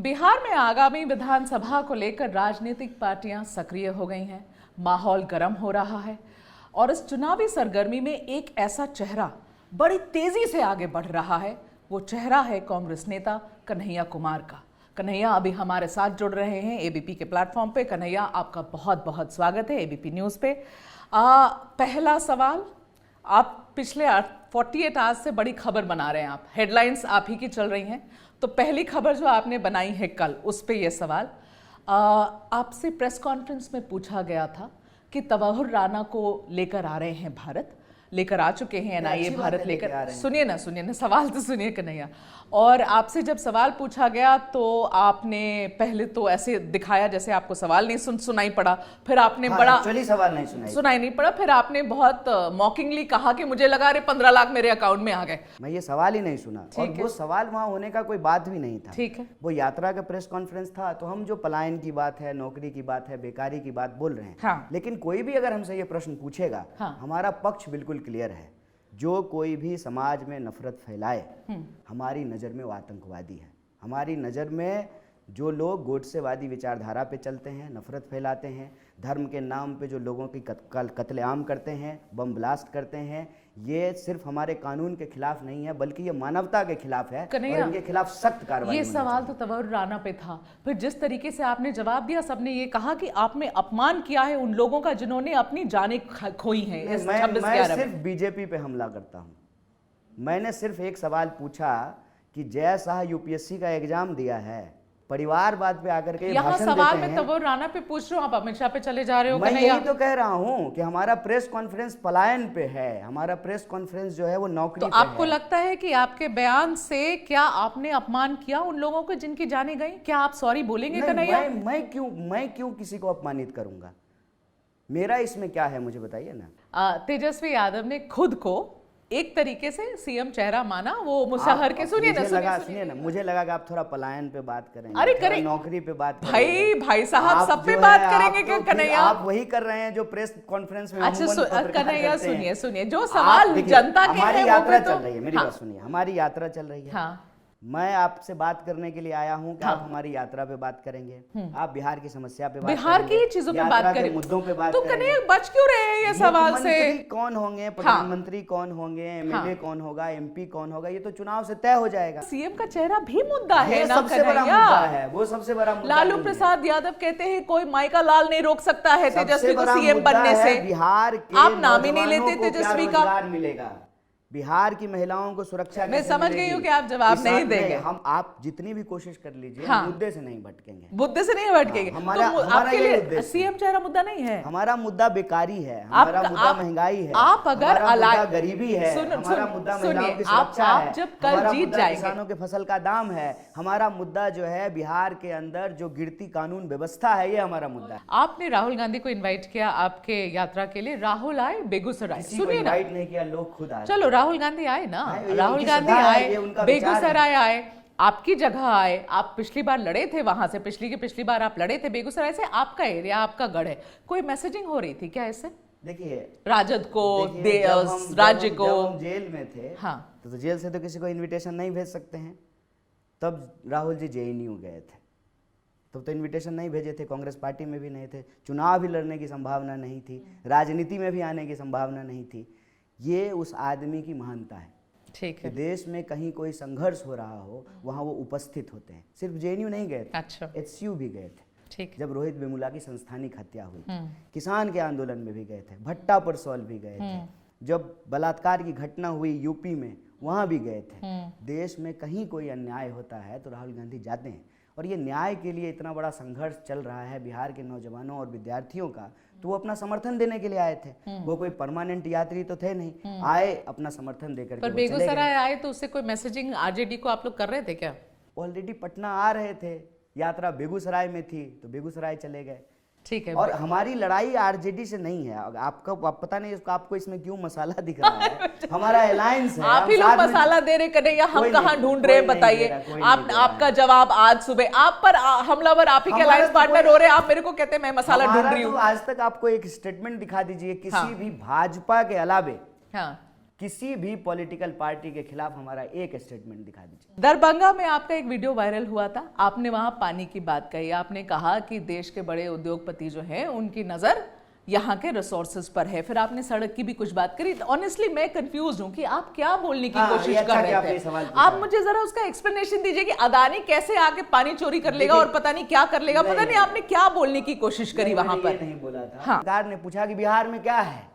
बिहार में आगामी विधानसभा को लेकर राजनीतिक पार्टियां सक्रिय हो गई हैं। माहौल गर्म हो रहा है और इस चुनावी सरगर्मी में एक ऐसा चेहरा बड़ी तेजी से आगे बढ़ रहा है। वो चेहरा है कांग्रेस नेता कन्हैया कुमार का। कन्हैया अभी हमारे साथ जुड़ रहे हैं एबीपी के प्लेटफॉर्म पे। कन्हैया, आपका बहुत बहुत स्वागत है एबीपी न्यूज़ पे। पहला सवाल, आप पिछले 48 आवर्स से बड़ी खबर बना रहे हैं, आप हेडलाइंस आप ही की चल रही हैं। तो पहली खबर जो आपने बनाई है कल, उस पे ये सवाल, आपसे प्रेस कॉन्फ्रेंस में पूछा गया था कि तवाहुर राणा को लेकर आ रहे हैं भारत, लेकर आ चुके हैं एनआईए भारत लेकर। सुनिए ना सवाल तो सुनिए कन्हैया। और आपसे जब सवाल पूछा गया तो आपने पहले तो ऐसे दिखाया जैसे आपको सवाल नहीं सुनाई पड़ा, फिर आपने बड़ा सवाल नहीं सुनाई नहीं पड़ा, फिर आपने बहुत मॉकिंगली कहा कि मुझे लगा रहे 15 लाख मेरे अकाउंट में आ गए। मैं ये सवाल ही नहीं सुना और वो सवाल वहां होने का कोई बात भी नहीं था। ठीक है, वो यात्रा का प्रेस कॉन्फ्रेंस था, तो हम जो पलायन की बात है, नौकरी की बात है, बेकारी की बात बोल रहे हैं। हाँ। लेकिन कोई भी अगर हमसे ये प्रश्न पूछेगा, हाँ। हमारा पक्ष बिल्कुल क्लियर है। जो कोई भी समाज में नफरत फैलाए, हमारी नज़र में वो आतंकवादी है। हमारी नज़र में जो लोग गोडसेवादी विचारधारा पे चलते हैं, नफरत फैलाते हैं, धर्म के नाम पे जो लोगों की कत्लेआम करते हैं, बम ब्लास्ट करते हैं, ये सिर्फ हमारे कानून के खिलाफ नहीं है, बल्कि ये मानवता के खिलाफ है और इनके खिलाफ सख्त कार्रवाई। ये सवाल तो तवाहुर राणा पे था, फिर जिस तरीके से आपने जवाब दिया, सबने ये कहा कि आपने अपमान किया है उन लोगों का जिन्होंने अपनी जानें खोई हैं। मैं सिर्फ बीजेपी पे हमला करता हूँ। मैंने सिर्फ एक सवाल पूछा कि जय शाह यूपीएससी का एग्जाम दिया है, परिवारवाद पे आकर के यहाँ सवाल में तवाहुर राणा पे पूछ रहे हो, आप अमित शाह पे चले जा रहे हो। मैं यही तो कह रहा हूँ कि हमारा प्रेस कॉन्फ्रेंस पलायन पे है, हमारा प्रेस कॉन्फ्रेंस जो है वो नौकरी तो पे आपको है। लगता है कि आपके बयान से क्या आपने अपमान किया उन लोगों को जिनकी जाने गई? क्या आप सॉरी बोलेंगे कन्हैया? मैं क्यों किसी को अपमानित करूंगा? मेरा इसमें क्या है, मुझे बताइए ना। तेजस्वी यादव ने खुद को एक तरीके से सीएम चेहरा माना, वो मुसहर के। सुनिए ना, मुझे लगा कि आप थोड़ा पलायन पे बात करेंगे, अरे करें, नौकरी पे बात करेंगे। भाई साहब सब पे बात करेंगे क्या कन्हैया? आप वही कर रहे हैं जो प्रेस कॉन्फ्रेंस में। अच्छा कन्हैया, सुनिए जो सवाल जनता के हमारी यात्रा चल रही है, मेरी बात सुनिए, हमारी यात्रा चल रही है। हाँ। मैं आपसे बात करने के लिए आया हूं कि आप हमारी यात्रा पे बात करेंगे, आप बिहार की समस्या पे बात बिहार की चीजों पे बात करेंगे, मुद्दों पे बात तो कन्हैया बच क्यों रहे हैं ये सवाल से? कौन होंगे, प्रधानमंत्री कौन होंगे, एमएलए कौन होगा, एमपी कौन होगा, ये तो चुनाव से तय हो जाएगा। सीएम का चेहरा भी मुद्दा है ना सबसे बड़ा मुद्दा है, वो सबसे बड़ा मुद्दा। लालू प्रसाद यादव कहते हैं कोई माइका लाल नहीं रोक सकता है तेजस्वी को सीएम बनने से। बिहार के आप नाम ही नहीं लेते तेजस्वी का। मिलेगा बिहार की महिलाओं को सुरक्षा। मैं समझ गई हूँ कि आप जवाब नहीं देंगे। आप जितनी भी कोशिश कर लीजिए, मुद्दे से नहीं भटकेंगे, मुद्दे से नहीं भटकेंगे। आपके लिए सीएम चेहरा मुद्दा नहीं है। हमारा मुद्दा बेकारी है, हमारा मुद्दा महंगाई है, आप अगर मुद्दा गरीबी है, हमारा मुद्दा महिलाओं की सुरक्षा है, आप जब कल जीत जाएंगे, किसानों के फसल का दाम है, हमारा मुद्दा जो है बिहार के अंदर जो गिरती कानून व्यवस्था है, ये हमारा मुद्दा है। आपने राहुल गांधी को इन्वाइट किया आपके यात्रा के लिए, राहुल आए बेगूसराय। सुनिए ना, इन्वाइट नहीं किया, लोग खुद आए। चलो राहुल गांधी आए ना, राहुल गांधी आए, बेगूसराय आए, आपकी जगह आए। आप पिछली बार लड़े थे वहां से, पिछली बार आप लड़े थे बेगूसराय से, आपका एरिया, आपका गढ़ है। कोई मैसेजिंग हो रही थी क्या इससे? देखिए, राजद को, राज्य को। जब हम जेल में थे, हाँ, तो जेल से तो किसी को इनविटेशन नहीं भेज सकते हैं। तब राहुल जी जेएनयू गए थे, तब तो इनविटेशन नहीं भेजे थे, कांग्रेस पार्टी में भी नहीं थे, चुनाव भी लड़ने की संभावना नहीं थी, राजनीति में भी आने की संभावना नहीं थी। ये उस आदमी की महानता है। ठीक है, देश में कहीं कोई संघर्ष हो रहा हो, वहां वो उपस्थित होते हैं। सिर्फ जेएनयू नहीं गए थे, अच्छा, एचसीयू भी गए थे। ठीक, जब जब रोहित वेमुला की संस्थानिक हत्या हुई, किसान के आंदोलन में भी गए थे, भट्टा पर सॉल भी गए थे, जब बलात्कार की घटना हुई यूपी में, वहां भी गए थे। देश में कहीं कोई अन्याय होता है तो राहुल गांधी जाते हैं, और ये न्याय के लिए इतना बड़ा संघर्ष चल रहा है बिहार के नौजवानों और विद्यार्थियों का, तो वो अपना समर्थन देने के लिए आए थे। वो कोई परमानेंट यात्री तो थे नहीं, आए अपना समर्थन देकर के। पर बेगूसराय आए तो उससे कोई मैसेजिंग आरजेडी को आप लोग कर रहे थे क्या? ऑलरेडी पटना आ रहे थे, यात्रा बेगूसराय में थी तो बेगूसराय चले गए। ठीक है, और हमारी लड़ाई आरजेडी से नहीं है। आपका पता नहीं आपको इसमें क्यों मसाला दिख रहा है। हमारा अलायंस है, आप ही लोग मसाला दे रहे कन्हैया, हम कहाँ ढूंढ रहे हैं बताइए? आपका जवाब आज सुबह आप पर हमलावर आप ही के अलायंस पार्टनर हो रहे हैं, आप मेरे को कहते हैं मैं मसाला ढूंढ रही हूँ। आज तक आपको एक स्टेटमेंट दिखा दीजिए किसी भी भाजपा के अलावे, किसी भी पॉलिटिकल पार्टी के खिलाफ हमारा एक स्टेटमेंट दिखा दीजिए। दरभंगा में आपका एक वीडियो वायरल हुआ था, आपने वहां पानी की बात कही, आपने कहा कि देश के बड़े उद्योगपति जो हैं उनकी नजर यहाँ के रिसोर्सेज पर है, फिर आपने सड़क की भी कुछ बात करी। ऑनेस्टली मैं कंफ्यूज हूँ कि आप क्या बोलने की कोशिश कर रहे थे। आप मुझे जरा उसका एक्सप्लेनेशन दीजिए कि अदानी कैसे आके पानी चोरी कर लेगा और पता नहीं क्या कर लेगा, पता नहीं आपने क्या बोलने की कोशिश करी वहां पर। नहीं बोला था। हाँ। सरकार ने पूछा कि बिहार में क्या है,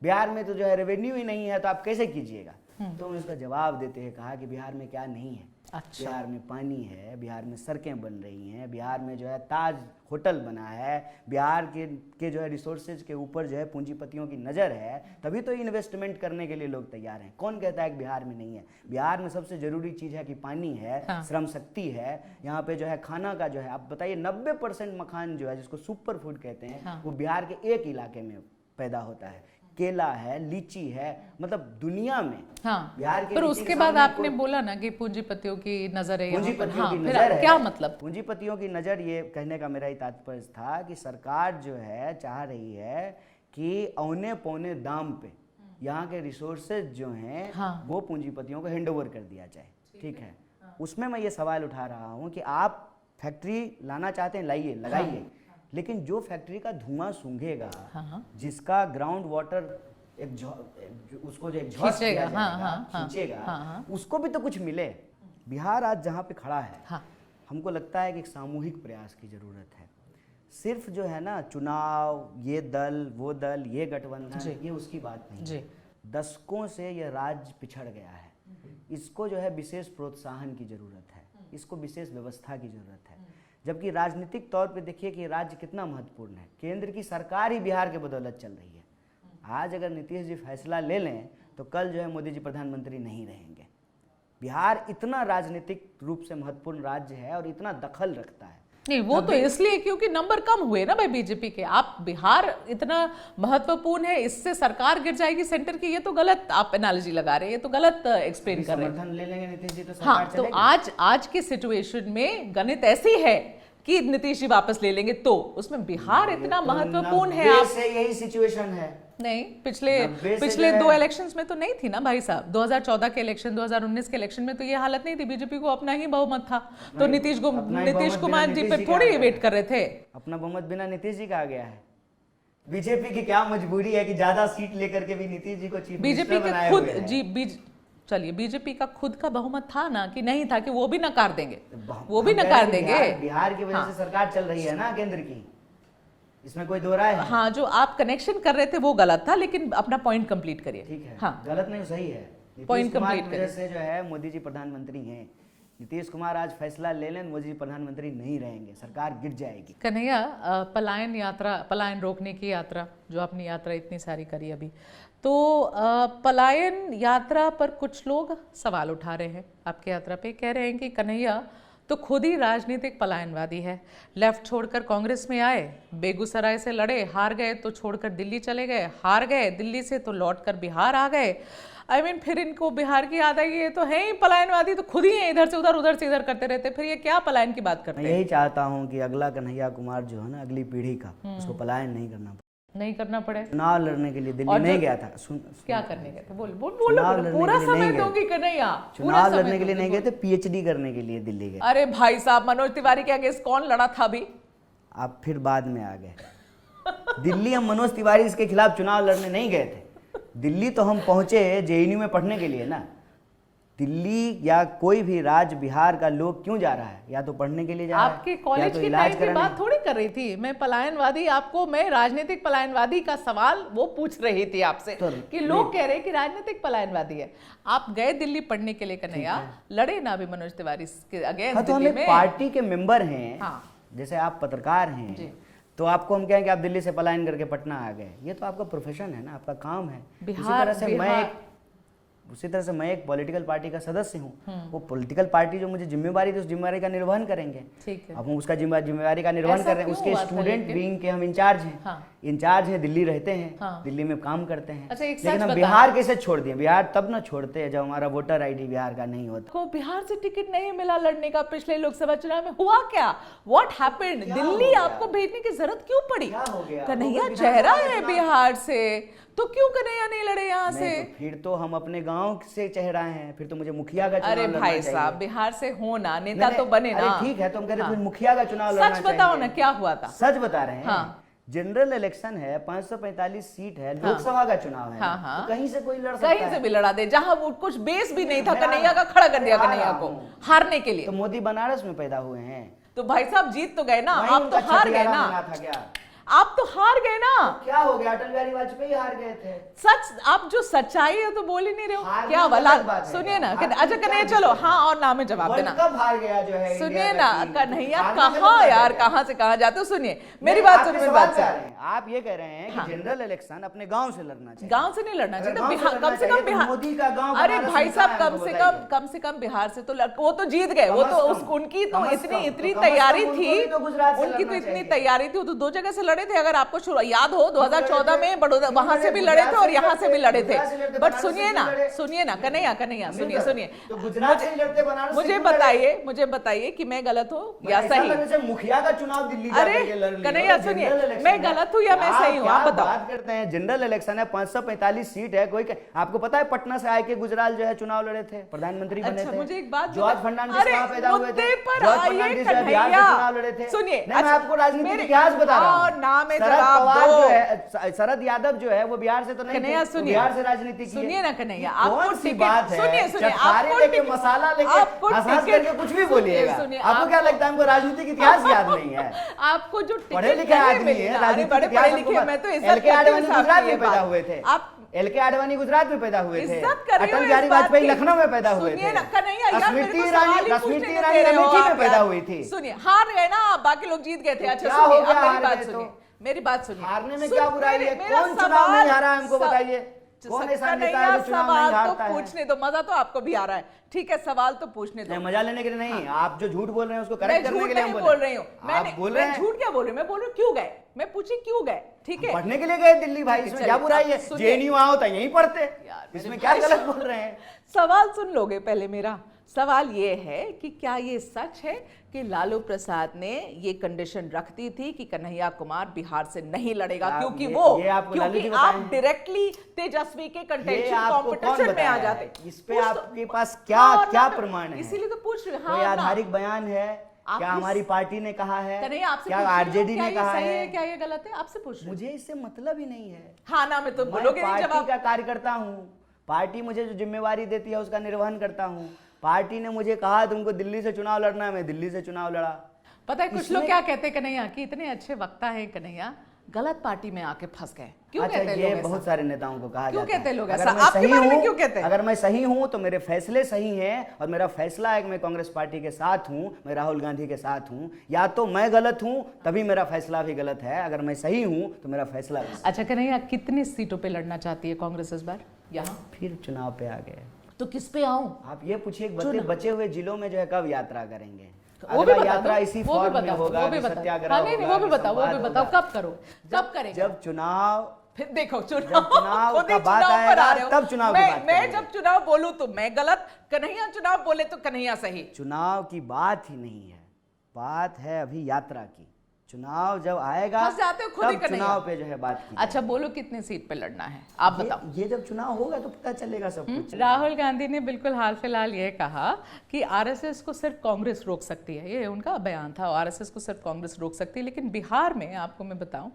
बिहार में तो जो है रेवेन्यू ही नहीं है, तो आप कैसे कीजिएगा। तो उसका जवाब देते हैं कहा कि बिहार में क्या नहीं है। अच्छा। बिहार में पानी है, बिहार में सड़कें बन रही हैं, बिहार में जो है ताज होटल बना है, बिहार के जो है रिसोर्सेज के ऊपर जो है पूंजीपतियों की नज़र है, तभी तो इन्वेस्टमेंट करने के लिए लोग तैयार हैं। कौन कहता है कि बिहार में नहीं है। बिहार में सबसे जरूरी चीज़ है कि पानी है, हाँ। श्रम शक्ति है, यहाँ पे जो है खाना का जो है, आप बताइए 90% मखान जो है जिसको सुपर फूड कहते हैं, हाँ। वो बिहार के एक इलाके में पैदा होता है। केला है, लीची है, मतलब दुनिया में। हाँ। बिहार के, पर उसके बाद आपने बोला ना कि पूंजीपतियों की नजर है, पूंजीपतियों की नजर है। क्या मतलब पूंजीपतियों की नजर, ये कहने का मेरा ही तात्पर्य था कि सरकार जो है चाह रही है कि औने पौने दाम पे यहाँ के रिसोर्सेज जो हैं, हाँ। वो पूंजीपतियों को हैंड ओवर कर दिया जाए। ठीक है, उसमें मैं ये सवाल उठा रहा हूँ कि आप फैक्ट्री लाना चाहते हैं, लाइए, लगाइए, लेकिन जो फैक्ट्री का धुआं सूंघेगा, हाँ। जिसका ग्राउंड वाटर उसको जो खींचेगा, हाँ। उसको भी तो कुछ मिले। बिहार आज जहाँ पे खड़ा है, हाँ। हमको लगता है कि एक सामूहिक प्रयास की जरूरत है। सिर्फ जो है ना चुनाव, ये दल वो दल, ये गठबंधन, ये उसकी बात नहीं है। दशकों से यह राज्य पिछड़ गया है, इसको जो है विशेष प्रोत्साहन की जरूरत है, इसको विशेष व्यवस्था की जरूरत है। जबकि राजनीतिक तौर पे देखिए कि राज्य कितना महत्वपूर्ण है, केंद्र की सरकार ही बिहार के बदौलत चल रही है। आज अगर नीतीश जी फैसला ले लें तो कल जो है मोदी जी प्रधानमंत्री नहीं रहेंगे। बिहार इतना राजनीतिक रूप से महत्वपूर्ण राज्य है और इतना दखल रखता है। नहीं, वो तो इसलिए क्योंकि नंबर कम हुए ना भाई बीजेपी के। आप बिहार इतना महत्वपूर्ण है, इससे सरकार गिर जाएगी सेंटर की, ये तो गलत आप एनालॉजी लगा रहे हैं, ये तो गलत एक्सप्लेन कर रहे हैं। समर्थन ले लेंगे नीतीश जी तो सरकार हाँ, तो आज के सिचुएशन में गणित ऐसी है कि नीतीश जी वापस ले लेंगे, तो उसमें बिहार इतना महत्वपूर्ण है। आप यही सिचुएशन है। नहीं, पिछले 2 इलेक्शंस में तो नहीं थी ना भाई साहब। 2014 के इलेक्शन, 2019 के इलेक्शन में तो ये हालत नहीं थी। बीजेपी को अपना ही बहुमत था, तो नीतीश कुमार जी पे थोड़ी वेट कर रहे थे। अपना बहुमत बिना नीतीश जी का आ गया है। बीजेपी की क्या मजबूरी है कि ज्यादा सीट लेकर के भी नीतीश जी को चीफ मिनिस्टर बनाए हुए हैं। बीजेपी के खुद चलिए, बीजेपी का खुद का बहुमत था ना कि नहीं था, कि वो भी नकार देंगे, वो भी नकार देंगे। बिहार की वजह से सरकार चल रही है ना केंद्र की, इसमें कोई दो राय है। हाँ, जो आप कनेक्शन कर रहे थे वो गलत था, लेकिन अपना पॉइंट कंप्लीट करिए। ठीक है, हाँ, गलत नहीं, सही है। पॉइंट कंप्लीट करिए। से जो है मोदी जी प्रधानमंत्री हैं, नीतीश कुमार आज फैसला ले लें, मोदी जी प्रधानमंत्री नहीं रहेंगे, सरकार गिर जाएगी। कन्हैया, पलायन रोकने की यात्रा, जो आपने यात्रा इतनी सारी करी अभी, तो पलायन यात्रा पर कुछ लोग सवाल उठा रहे हैं आपकी यात्रा पे, कह रहे हैं कि कन्हैया तो खुद ही राजनीतिक पलायनवादी है। लेफ्ट छोड़कर कांग्रेस में आए, बेगूसराय से लड़े, हार गए तो छोड़कर दिल्ली चले गए, हार गए दिल्ली से तो लौटकर बिहार आ गए। फिर इनको बिहार की याद आई, ये तो है ही पलायनवादी, तो खुद ही है, इधर से उधर करते रहते, फिर ये क्या पलायन की बात करते हैं। मैं यही चाहता हूँ कि अगला कन्हैया कुमार जो है ना, अगली पीढ़ी का, उसको पलायन नहीं करना पड़े। चुनाव लड़ने के लिए दिल्ली नहीं गया था। क्या करने गए थे? बोलो पूरा समय दोगे कन्हैया। चुनाव लड़ने के लिए नहीं गए थे, पीएचडी करने के लिए दिल्ली गए। अरे भाई साहब, मनोज तिवारी के अगेंस्ट कौन लड़ा था अभी? आप फिर बाद में आ गए। दिल्ली हम मनोज तिवारी के खिलाफ चुनाव लड़ने नहीं गए थे। दिल्ली तो हम पहुंचे जेएनयू में पढ़ने के लिए ना। दिल्ली या कोई भी राज्य बिहार का लोग क्यों जा रहा है? या तो पढ़ने के लिए जा रहा है, आपके कॉलेज की टाइम की बात थोड़ी कर रही थी मैं। पलायनवादी, आपको मैं राजनीतिक पलायनवादी का सवाल वो पूछ रही थी आपसे कि लोग कह रहे हैं कि राजनीतिक पलायनवादी है। आप गए दिल्ली पढ़ने के लिए कन्हैया, लड़े ना भी मनोज तिवारी के अगेंस्ट। तो हम पार्टी के मेंबर हैं, जैसे आप पत्रकार हैं, तो आपको हम कहें कि आप दिल्ली से पलायन करके पटना आ गए, ये तो आपका प्रोफेशन है ना, आपका काम है। उसी तरह से मैं एक पॉलिटिकल पार्टी का सदस्य हूँ, वो पॉलिटिकल पार्टी जो मुझे जिम्मेवारी थी उस जिम्मेवारी का निर्वहन करेंगे। ठीक है, अब हम उसका जिम्मेवारी का निर्वहन कर रहे हैं। उसके स्टूडेंट विंग के हम इंचार्ज हैं। इंचार्ज हैं, दिल्ली रहते हैं, दिल्ली में काम करते हैं। लेकिन हम बिहार कैसे छोड़ दिए? बिहार तब ना छोड़ते हैं जब हमारा वोटर आईडी बिहार का नहीं होता। को बिहार से टिकट नहीं मिला लड़ने का पिछले लोकसभा चुनाव में, हुआ क्या? What happened? दिल्ली आपको भेजने की जरूरत क्यों पड़ी? कन्हैया चेहरा है बिहार से, तो क्यों कन्हैया नहीं लड़े यहाँ से? तो फिर तो हम अपने गांव से चेहरा हैं, फिर तो मुझे मुखिया का चुनाव अरे लड़ना भाई चाहिए। साहब, बिहार से हो ना, नेता तो बने ना। अरे ठीक है, तो हम कह रहे हैं फिर मुखिया का चुनाव लड़ना चाहिए। सच बताओ ना, क्या हुआ था? सच बता रहे हैं। हाँ। जनरल इलेक्शन है, 545 सीट है, लोकसभा का चुनाव है। हाँ, हाँ। तो कहीं से कोई लड़ सकता कहीं से भी लड़ा दे, जहां वो कुछ बेस भी नहीं था, कन्हैया का खड़ा कर दिया कन्हैया को हारने के लिए। तो मोदी बनारस में पैदा हुए हैं, तो भाई साहब जीत तो गए ना, वहीं आप तो उनका हार गए छठियारा ना, बना था क्या? आप तो हार गए ना। क्या हो गया, अटल बिहारी वाजपेयी हार गए थे। सच, आप जो सच्चाई है तो बोल ही नहीं रहे हो। हारना क्या अलग वाला, बात है। सुनिए ना, हारना अच्छा क्या कन्हैया दिक्कत चलो है? हाँ और ना में जवाब वर्ल्ड देना। कप हार गया जो है सुनिए इंडिया ना का टीम। कन्हैया, हारना गलत कहाँ बात यार, है। कहाँ से कहाँ जाते हो? सुनिए मेरी नहीं, बात आपके सुनिए, मेरी सवाल बात पे आ सुनिए। रहे हैं। आप ये कह रहे हैं कि जनरल इलेक्शन अपने गांव से लड़ना चाहिए। गांव से नहीं लड़ना अगर चाहिए, गांव से बिहार लड़ना कम से चाहिए कम तो बिहार। मोदी का गांव अरे बनारस भाई में साहब, कहाँ है, हमको कम से कम बिहार से तो वो तो जीत गए, वो कम तो से कम, उनकी तो कम से इतनी कम, इतनी तो कम से कम तैयारी उनको थी, भी तो गुजरात से उनकी तो लड़ना इतनी चाहिए। तैयारी थी, वो तो 2 जगह से लड़े थे, अगर आपको याद हो 2014 में बड़ौदा, क्यों वहां से लड़े? भी लड़े थे और गुजरात यहाँ से भी लड़े थे। गुजरात से लड़ते, बट बनारस से सुनिए क्यों ना, लड़े? सुनिए ना कन्हैया, सुनिए तो गुजरात से लड़ते, बनारस से मुझे क्यों लड़े? बताइए कि मैं गलत हूँ या ऐसा सही? लगे जैसे मुखिया का चुनाव दिल्ली जा अरे करके लड़ लिया। कन्हैया तो सुनिए, जनरल इलेक्शन मैं है। गलत हूँ या मैं सही हूँ, आप क्या बताओ। बात करते हैं, जनरल इलेक्शन है, 545 सीट है। आपको पता है पटना से आए के गुजराल जो है चुनाव लड़े थे, प्रधानमंत्री बने अच्छा, थे। मुझे एक बात जॉर्ज बताओ। फर्नांडिस अरे, कहाँ पैदा हुए थे? मुद्दे पर जॉर्ज आइए फर्नांडिस जो है बिहार से कन्हैया। चुनाव लड़े थे। सुनिए, नहीं, मैं अच्छा, आपको राजनीतिक मेरे- इतिहास बता रहा और हूँ। नाम है, शरद जवाब पवार दो। जो है, शरद यादव जो है वो बिहार से तो नहीं कन्हैया थे, वो सुनिए, बिहार से राजनीति की है। सुनिए ना कन्हैया, ये आपको कौन सी टिकट- बात है? सुनिए, चटखारे आपको लेके, टिकट- मसाला आपको लेके, हंस टिकट- करके कुछ भी सुनिए, बोलिएगा। सुनिए, आपको क्या लगता है हमको राजनीतिक इतिहास याद नहीं है? आपको जो टिकट पढ़े लिखे नहीं आदमी मिली है, ना, अरे राजनीतिक बड़े इतिहास पढ़े हमको लिखे, मैं तो इज्जत एल.के. करती हूँ आडवाणी साहब गुजरात की ये में पैदा बात। हुए थे। आप एल.के. आडवाणी गुजरात में पैदा हुए थे। इज्जत कर रही हूँ अटल इस बिहारी बात वाजपेयी की। लखनऊ में पैदा हुए थे। सुनिए ना कन्हैया, यार मेरे को स्मृति सवाल ही ईरानी पूछने नहीं ईरानी दे रहे हो अमेठी में आप पैदा यार। हुई थी। सुनिए, हार गए ना, बाकी लोग जीत गए थे। अच्छा क्या हो सुनिए, गया, अब मेरी हार बात गए सुनिए, तो? मेरी बात सुनिए। हारने में क्या बुराई है? मेरा कौन चुनाव नहीं सवाल- हारा है हमको बताइए? कौन ऐसा नेता है जो चुनाव नहीं हारता है? पूछने दो, मजा तो आपको भी आ रहा है, ठीक है, सवाल तो पूछने दो। नहीं, मजा लेने के लिए नहीं, आप जो झूठ बोल रहे हैं उसको मैं करेक्ट करने झूठ के लिए हम नहीं बोल रही हूँ, आप बोल रहे मैं हैं झूठ क्या बोल रही हूँ, मैं बोल रही हूँ क्यों गए, मैं पूछी क्यों गए, ठीक है। पढ़ने के लिए गए दिल्ली भाई, इसमें चलिए, क्या बुराई है? अब सुनिए। जेएनयू आओ तो यहीं पढ़ते, यार, मेरे इसमें क्या भाई गलत साहब। बोल रहे हैं? सवाल सुन लोगे पहले मेरा? सवाल ये है कि क्या ये सच है कि लालू प्रसाद ने ये कंडीशन रख दी थी कि कन्हैया कुमार बिहार से नहीं लड़ेगा, क्योंकि आपको लालू जी क्योंकि बताएं आप हैं। डायरेक्टली तेजस्वी के ये कंटेंशन आपको कौन कंपटीशन में आ बताया जाते? है? इस पे पूछ आपके पास हाँ क्या और क्या ना, प्रमाण है? इसीलिए तो पूछ रही हूँ। कोई हाँ और ना। आधारिक बयान है? आप क्या इस- हमारी पार्टी ने कहा है? कन्हैया आपसे क्या पूछ रही हूँ, आरजेडी क्या ने ये कहा सही है? क्या ये गलत है? आपसे पूछ रही हूँ। मुझे इससे मतलब ही नहीं है। हाँ ना में तो मैं बोलोगे नहीं पार्टी जवाब। का कार्यकर्ता हूँ, पार्टी मुझे जो जिम्मेवारी देती है उसका निर्वहन करता हूँ। पार्टी ने मुझे कहा तुमको दिल्ली से चुनाव लड़ना है, मैं दिल्ली से चुनाव लड़ा। पता है कुछ इसमें- लोग क्या कहते हैं कन्हैया कि इतने अच्छे वक्ता हैं कन्हैया, गलत पार्टी में आके फंस गए। क्यों अच्छा, कहते हैं ये लोग ऐसा? बहुत सारे नेताओं को कहा क्यों जाता है। कहते हैं लोग अगर ऐसा? मैं आपके सही बारे में हूँ- क्यों कहते हैं? अगर मैं सही हूं तो मेरे फैसले सही हैं और मेरा फैसला है कि मैं कांग्रेस पार्टी के साथ हूं, मैं राहुल गांधी के साथ हूं। या तो मैं गलत हूं तभी मेरा फैसला भी गलत है, अगर मैं सही हूं तो मेरा फैसला भी सही। अच्छा कन्हैया, कितनी सीटों पे लड़ना चाहती है कांग्रेस इस बार यहाँ? फिर चुनाव पे आ गए। तो किस पे आऊं? आप ये पूछिए बचे हुए जिलों में जो है कब यात्रा करेंगे? वो भी अगला बता यात्रा दो, इसी वो भी फॉर्म में बताओ, होगा वो भी कि बताओ। सत्याग्रह हाँ, नहीं नहीं, होगा, वो भी कि बताओ, वो भी संवाद बताओ, होगा। कब करो, कब करेंगे? जब चुनाव फिर देखो जब चुनाव खुद ही का बात चुनाव पर आएगा, आ रहे हो। तब चुनाव की बात मैं करेंगे। जब चुनाव बोलूं तो मैं गलत, कन्हैया चुनाव बोले तो कन्हैया सही। चुनाव की बात ही नहीं है, बात है अभी यात्रा की। चुनाव जब आएगा फंस जाते हो खुद ही तब कन्हैया। चुनाव पे जो है बात की अच्छा बोलो कितने सीट पे लड़ना है, आप बताओ। ये जब चुनाव होगा तो पता चलेगा सब कुछ। राहुल गांधी ने बिल्कुल हाल फिलहाल ये कहा कि आरएसएस को सिर्फ कांग्रेस रोक सकती है, ये उनका बयान था, आरएसएस को सिर्फ कांग्रेस रोक सकती है। लेकिन बिहार में आपको मैं बताऊं,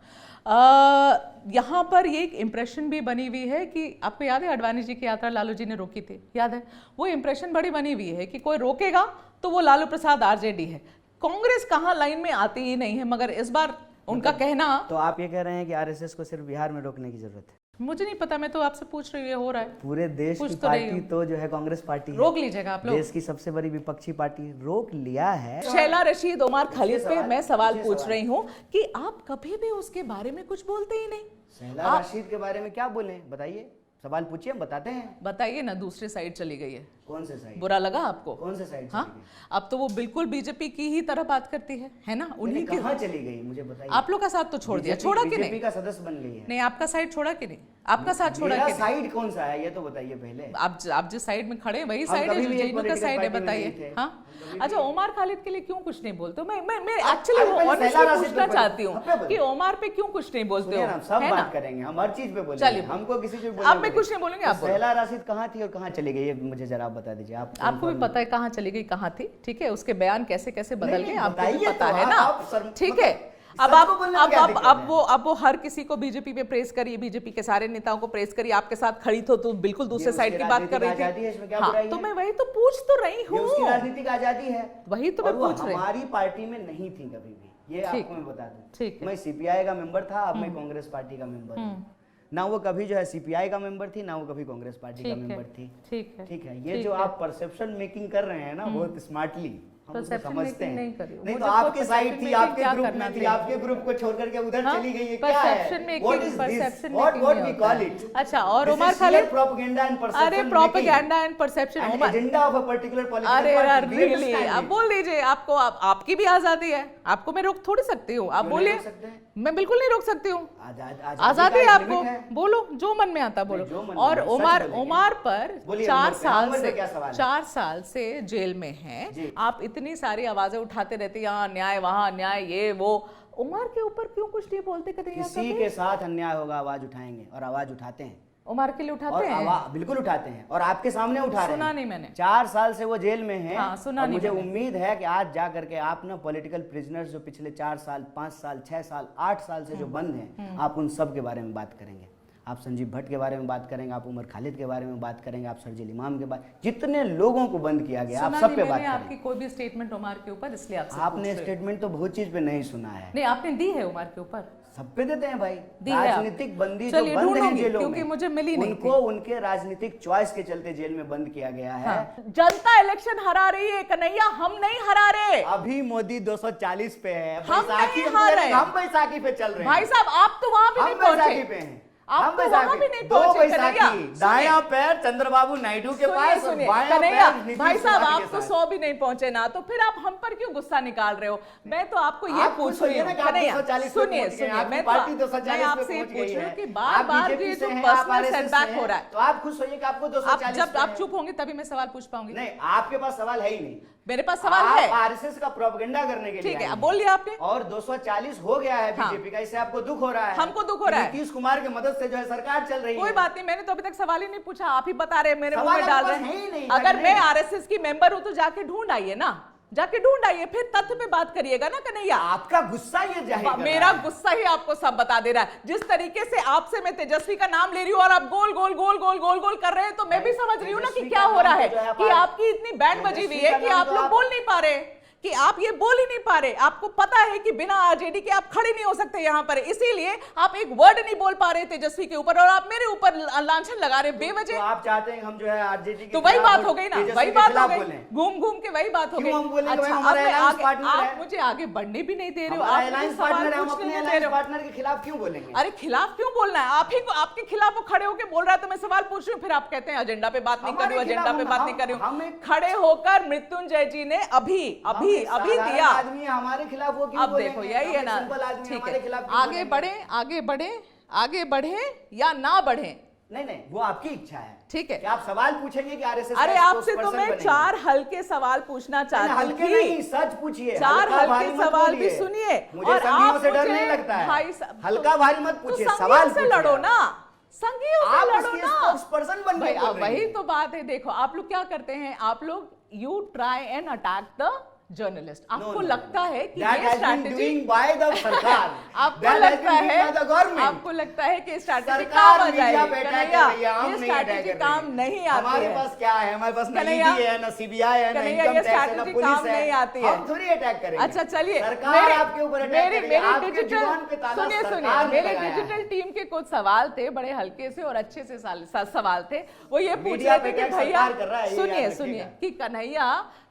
यहाँ पर ये एक इम्प्रेशन भी बनी हुई है कि आपको याद है अडवाणी जी की यात्रा लालू जी ने रोकी थी, याद है? वो इम्प्रेशन बड़ी बनी हुई है कि कोई रोकेगा तो वो लालू प्रसाद आरजेडी है। कांग्रेस कहाँ लाइन में आती ही नहीं है, मगर इस बार उनका कहना। तो आप ये कह रहे हैं कि आरएसएस को सिर्फ बिहार में रोकने की जरूरत है? मुझे नहीं पता, मैं तो आपसे पूछ रही हूँ, ये हो रहा है। पूरे देश पूछ की तो रही पार्टी हूँ। तो जो है कांग्रेस पार्टी है। रोक लीजिएगा आप लोग। देश की सबसे बड़ी विपक्षी पार्टी रोक लिया है। शैला रशीद, उमर खालिद पे सवाल, मैं सवाल पूछिए पूछ सवाल। रही हूँ कि आप कभी भी उसके बारे में कुछ बोलते ही नहीं। शैला रशीद के बारे में क्या बोले बताइए, सवाल पूछिए, हम बताते हैं। बताइए ना, दूसरी साइड चली गई है, कौन से साइड? बुरा लगा आपको? कौन से साइड? हाँ, अब तो वो बिल्कुल बीजेपी की ही तरह बात करती है ना? उन्हीं के। कहाँ चली गई मुझे बताइए। आप लोग का साथ तो छोड़ दिया, छोड़ा कि नहीं? बीजेपी का सदस्य बन गई है। नहीं, आपका साइड छोड़ा कि नहीं? आपका साथ छोड़ा कि नहीं? साइड कौन सा है ये तो बताइए पहले। आप जिस साइड में खड़े वही साइड है जो जेएनयू का साइड है, बताइए। हाँ, अच्छा, ओमार खालिद के लिए क्यों कुछ नहीं बोलते? मैं एक्चुअली वो ऑनेस्टली पूछना चाहती हूँ कि ओमार पे क्यों कुछ नहीं बोलते हो? सब बात करेंगे, हम हर चीज पे बोलेंगे। चलिए, हमको किसी चीज आप में कुछ नहीं बोलेंगे। आप सहला राशिद कहाँ थी और कहाँ चली गई, ये मुझे जरा बता दीजिए। आपको भी पता है कहाँ चली गई, कहाँ थी, ठीक है? उसके बयान कैसे कैसे बदल गए आपको भी पता है ना, ठीक है? अब वो हर किसी को बीजेपी पे प्रेस करिए, बीजेपी के सारे नेताओं को प्रेस करिए। आपके साथ खड़ी तो बिल्कुल दूसरे साइड की बात कर रही थी। हाँ, तो मैं वही तो पूछ तो रही हूँ। उसकी राजनीतिक आजादी है, वही तो मैं पूछ रही हूँ। हमारी पार्टी में नहीं थी कभी भी, ये आपको मैं बता दूं। ठीक है, मैं सीपीआई का मेंबर था, अब मैं कांग्रेस पार्टी का मेंबर हूँ। ना वो कभी जो है सीपीआई का मेंबर थी, ना वो कभी कांग्रेस पार्टी का मेंबर थी। ठीक है, ये जो आप परसेप्शन मेकिंग कर रहे हैं ना बहुत स्मार्टली, हम उसको समझते हैं। नहीं तो आपके साइड थी, आपके ग्रुप में थी, आपके ग्रुप को छोड़ करके उधर चली गई है, क्या है? What is this? What we call it? अच्छा, और Omar Khalid propaganda and perception. अरे propaganda and perception, agenda of a particular political अरे पार्टी। रियली, आप बोल दीजिए। आपको आपकी भी आजादी है, आपको मैं रोक थोड़ी सकती हूँ। आप बोलिए, मैं बिल्कुल नहीं रोक सकती हूँ। आजादी है आपको, बोलो जो मन में आता बोलो। और ओमर पर 4 साल से जेल में है। आप इतनी सारी आवाजें उठाते रहते, यहाँ न्याय वहाँ न्याय, ये वो। उमर के ऊपर क्यों कुछ नहीं बोलते? किसी के साथ अन्याय होगा आवाज उठाएंगे, और आवाज उठाते हैं। उमर के लिए उठाते हैं, बिल्कुल उठाते हैं, और आपके सामने उठा रहे हैं। सुना नहीं मैंने। 4 साल से वो जेल में है। हाँ, सुना नहीं। मुझे उम्मीद है कि आज जा करके आप ना पॉलिटिकल प्रिजनर्स जो पिछले 4 साल 5 साल 6 साल 8 साल से जो बंद हैं, आप उन सब के बारे में बात करेंगे। आप संजीव भट्ट के बारे में बात करेंगे, आप उमर खालिद के बारे में बात करेंगे, आप शर्जील इमाम के बारे, जितने लोगों को बंद किया गया, आप सब पे बात करेंगे। आपकी कोई भी स्टेटमेंट उमर के ऊपर, इसलिए आपने स्टेटमेंट तो बहुत चीज पे नहीं सुना है। नहीं, आपने दी है उमर के ऊपर, सब पे देते हैं भाई। राजनीतिक बंदी जो बंद है जेलों क्योंकि मुझे मिली नहीं, उनको उनके राजनीतिक चॉइस के चलते जेल में बंद किया गया है। हाँ। जनता इलेक्शन हरा रही है कन्हैया, हम नहीं हरा रहे। अभी मोदी 240 पे है, हम नहीं हार रहे, हम बैसाखी पे चल रहे हैं। भाई साहब, आप तो वहां भी नहीं पहुंचे। आप तो वहां भी नहीं पहुंचे कन्हैया। दायां पैर चंद्रबाबू नायडू के पास, और बायां कन्हैया पैर नीतीश भाई साहब, कुमार आप के तो साथ। 100 भी नहीं पहुंचे ना, तो फिर आप हम पर क्यों गुस्सा निकाल रहे हो? मैं तो आपको ये पूछ रही हूँ कन्हैया, सुनिए, मैं आपसे ये पूछ रही हूँ कि बार-बार ये जो पर्सनल सेटबैक हो रहा है, तो आप खुश होइए कि आपको 240। जब आप चुप होंगे तभी मैं सवाल पूछ पाऊंगी। नहीं, आपके पास सवाल है ही नहीं। मेरे पास सवाल है, आरएसएस का प्रोपेगेंडा करने के लिए। ठीक है, अब बोलिए आपने। और 240 हो गया है बीजेपी का, इससे आपको दुख हो रहा है? हमको दुख हो रहा है, नीतीश कुमार की मदद से जो है सरकार चल रही है। कोई बात नहीं, मैंने तो अभी तक सवाल ही नहीं पूछा, आप ही बता रहे, मेरे मुंह में डाल रहे हैं। अगर मैं आरएसएस की मेंबर हूं तो जाके ढूंढ आइए ना, जाके ढूंढ आइए, फिर तथ्य पे बात करिएगा ना कन्हैया। आपका गुस्सा ये जाहिर कर मेरा गुस्सा ही आपको सब बता दे रहा है। जिस तरीके से आपसे मैं तेजस्वी का नाम ले रही हूँ और आप गोल गोल गोल गोल गोल गोल कर रहे हैं, तो मैं भी समझ रही हूँ ना कि क्या हो रहा है, कि आपकी इतनी बैंड बजी हुई है कि आप लोग बोल नहीं पा रहे, कि आप ये बोल ही नहीं पा रहे। आपको पता है कि बिना आरजेडी के आप खड़े नहीं हो सकते यहाँ पर, इसीलिए आप एक वर्ड नहीं बोल पा रहे तेजस्वी के ऊपर, और आप मेरे ऊपर लांछन लगा रहे बेवजह। तो आप चाहते हैं हम जो है आरजेडी के, तो वही बात हो गई ना, वही बात हो गई, घूम घूम के वही बात हो गई। अच्छा, आप मुझे आगे बढ़ने भी नहीं दे रहे हो, पार्टनर के खिलाफ क्यों बोलेंगे? अरे खिलाफ क्यों बोलना है? आप ही को, आपके खिलाफ वो खड़े होकर बोल रहा है तो मैं सवाल पूछ रही हूँ, फिर आप कहते हैं एजेंडा पे बात नहीं कर रही हूँ, एजेंडा पे बात नहीं कर रही हूँ। खड़े होकर मृत्युंजय जी ने अभी दिया, आदमी हमारे खिलाफ वो क्यों अब देखो यही है ना, ठीक है, आगे बढ़े आगे बढ़े आगे बढ़े या ना बढ़े, नहीं वो आपकी इच्छा है, ठीक है। आप सवाल पूछेंगे कि आरएसएस, अरे आपसे तो मैं 4 हल्के सवाल पूछना चाहती हूँ। हल्के नहीं, सच पूछिए। 4 हल्के सवाल भी सुनिए, मुझे संघियों से डर नहीं लगता है, हल्का भारी मत पूछिए, सवाल से लड़ो ना, संघियों से लड़ो ना, स्पोक्सपर्सन बन गए। वही तो बात है। देखो आप लोग क्या करते हैं, आप लोग you try and attack the journalist. आपको लगता है कि ये स्ट्रैटेजी सरकार, आपको लगता है कि स्ट्रैटेजी काम आ जाएगी, ये स्ट्रैटेजी काम नहीं आती है। हमारे पास क्या है? हमारे पास ना ईडी है, ना सीबीआई है, ना इनकम टैक्स है, ना पुलिस है, नहीं आती है। हम थोड़ी अटैक करेंगे। अच्छा चलिए, सरकार आपके ऊपर अटैक करेगी, आपके जुबान पे ताला सुनिए, मेरे डिजिटल टीम के कुछ सवाल थे, बड़े हल्के से और अच्छे से सवाल थे। वो ये पूछ रहे थे कि भैया सुनिए कि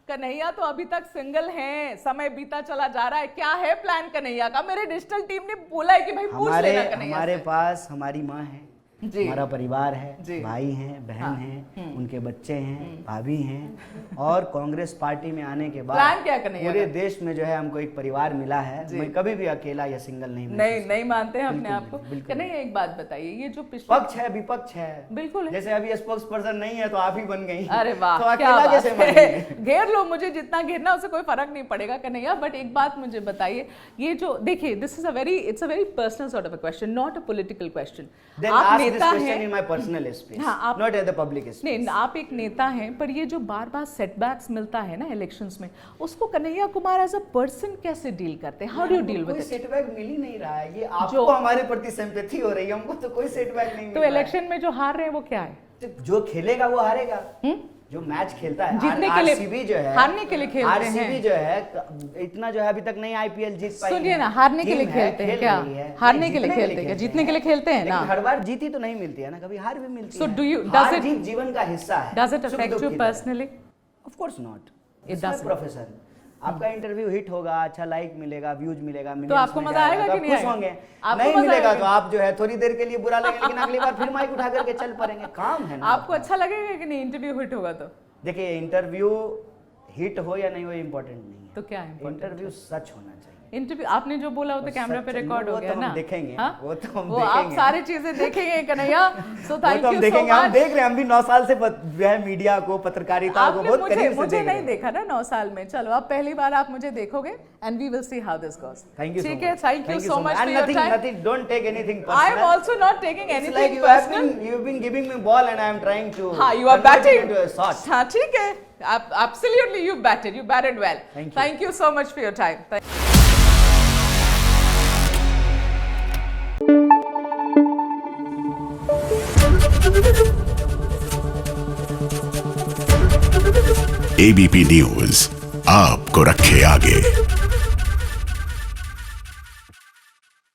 कन्हैया तो अभी तक सिंगल हैं, समय बीता चला जा रहा है, क्या है प्लान कन्हैया का? मेरे डिजिटल टीम ने बोला है कि भाई पूछ लेना कन्हैया। हमारे पास हमारी माँ है, जी। हमारा परिवार जी। है, भाई हैं, बहन हाँ। हैं, उनके बच्चे हैं, भाभी हैं, और कांग्रेस पार्टी में आने के प्लान बाद क्या कन्हैया पूरे का? देश में जो है हमको एक परिवार मिला है। जी। मैं कभी भी अकेला या सिंगल नहीं नहीं महसूस नहीं मानते हैं अपने बिल्कुल आप को। नहीं, बिल्कुल कन्हैया एक बात बताइए, ये जो पिछले पक्ष है विपक्ष है, बिल्कुल है। जैसे अभी स्पोक्स पर्सन नहीं है तो आप ही बन गई। अरे वाह, तो क्या अकेला बात कैसे है। मानेंगे? घेर लो, मुझे जितना घेरना उससे कोई फर्क नहीं पड़ेगा कन्हैया। बट एक बात मुझे बताइए, ये जो देखिए, this is it's a very personal sort of a question, not a political question. Then आप ask this नेता question हैं, in my personal space, हाँ, आप- not at the public space. नहीं, आप एक नेता हैं, पर ये जो बार बार सेटबैक्स मिलता है ना इलेक्शंस में, उसको Kanhaiya Kumar as a person कैसे डील करते हैं? How do you deal with कोई इट? सेटबैक मिल ही नहीं रहा है। ये आपको जो- हमारे प्रति सिंपैथी हो रही है, हमको तो कोई सेटबैक नहीं मिल तो रहा है। इलेक्शन में जो हार रहे हैं वो क्या है? तो जो खेलेगा वो हारेगा। जो मैच खेलता है, जीतने के लिए- आरसीबी जो है, हारने के लिए खेलते हैं। आरसीबी जो है इतना जो है अभी तक नहीं आईपीएल जीत पाई सुनिए है। ना, हारने के टीम लिए है, खेलते हैं खेल क्या? रही है। हारने नहीं, के लिए जीतने खेलते हैं क्या? जीतने के लिए खेलते हैं ना? लेकिन हर बार जीती तो नहीं मिलती है ना, कभी हार भी मिलती So है। do you- does हार it- जीत जीवन का हिस्सा है। Does it सुख affect दुख you की तरह। personally? Of course not. It It's my doesn't. profession. आपका इंटरव्यू हिट होगा, अच्छा लाइक मिलेगा, व्यूज मिलेगा, तो millions आपको में मजा जाएगा, आएगा तो कि आप नहीं खुश आएगा? होंगे। आपको नहीं मजा मिलेगा आएगा? तो आप जो है थोड़ी देर के लिए बुरा लगेगा, लेकिन अगली बार फिर माइक उठा करके चल पड़ेंगे। काम है ना आपको अच्छा लगेगा कि नहीं इंटरव्यू हिट होगा तो? देखिए, इंटरव्यू हिट हो या नहीं हो इम्पोर्टेंट नहीं है। तो क्या है important? इंटरव्यू सच होना चाहिए। इंटरव्यू आपने जो बोला वो तो और कैमरा पे सच- रिकॉर्ड हो वो गया तो ना? हम देखेंगे, हाँ? वो तो हम वो आप देखेंगे। सारी चीजें देखेंगे कन्हैया। सो वो थैंक तो हम यू सो देखेंगे, हम मच। देख रहे हैं, हम भी 9 साल से जो है मीडिया को, पत्रकारिता को आपने बहुत मुझे करीब से मुझे देख रहे नहीं हैं। देखा ना 9 साल में। चलो, अब पहली बार आप मुझे देखोगे and we will see how this goes. Thank you so ठीक much. है, thank you so much And for your nothing, टाइम। nothing, don't take anything I am personal. Also not taking It's like anything you have personal. been, you've been giving me ball and I am trying to हाँ, you are convert it batting. into a shot. हाँ, ठीक है, absolutely you batted well. Thank you. Thank you so much for your time. ABP news आपको रखे आगे।